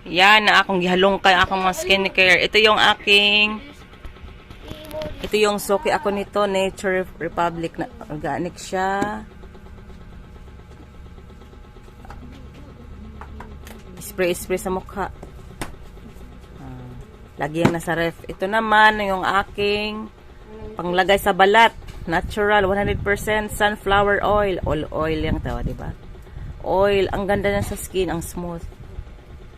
Yan na akong gihalongkay akong mga skincare. Ito yung suki ako nito, Nature Republic na organic siya. Spray sa mukha. Lagi yan nasa ref. Ito naman yung aking panglagay sa balat. Natural, 100% sunflower oil. All oil yung tawa, diba? Oil. Ang ganda na sa skin, ang smooth.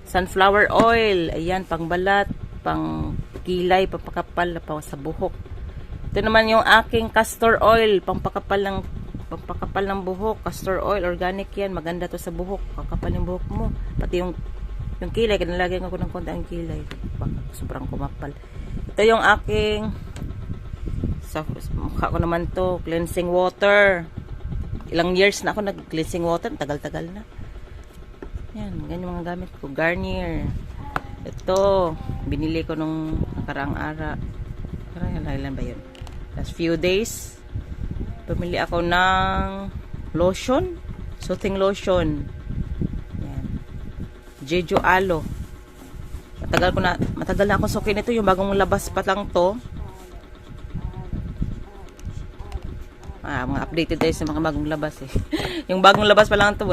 Sunflower oil. Ayan, pang balat, pang kilay, pampakapal na pa sa buhok. Ito naman yung aking castor oil, pampakapal ng buhok. Castor oil, organic yan. Maganda to sa buhok. Kakapal yung buhok mo. Pati yung kilay, kinalagyan ako ng konti ang kilay. Sobrang kumapal. Ito yung aking sa mukha ko naman to, cleansing water. Ilang years na ako nag-cleansing water, tagal-tagal na. Yan, ganyan mga gamit ko. Garnier. Ito, binili ko nung nakaraang araw. Ilan ba yun? Last few days, pumili ako ng lotion. Soothing lotion. Yan. Jeju Aloe. Matagal na akong suki nito. Yung bagong labas pa lang to. Mga updated tayo sa mga bagong labas eh. Yung bagong labas pa lang ito,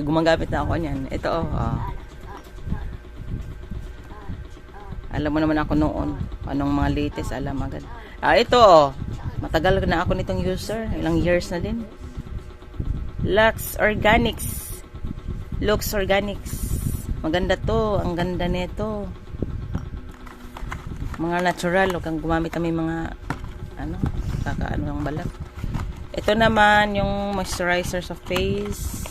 gumagamit na ako niyan. Ito Alam mo naman ako noon, anong mga latest, alam agad. Ito matagal na ako nitong user, ilang years na din. Lux Organics. Maganda to, ang ganda nito. Mga natural, huwag kang gumamit kami mga kakaano ng balat. Ito naman yung moisturizer sa face.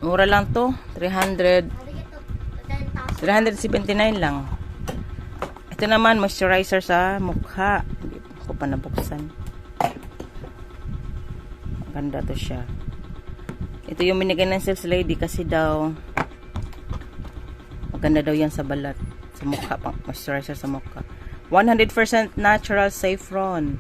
Mura lang to, 379 lang. Ito naman moisturizer sa mukha. Hindi ko pa nabuksan. Ganda to siya. Ito yung binigay ng sales lady kasi daw maganda daw yan sa balat, sa mukha, pang moisturizer sa mukha. 100% natural saffron.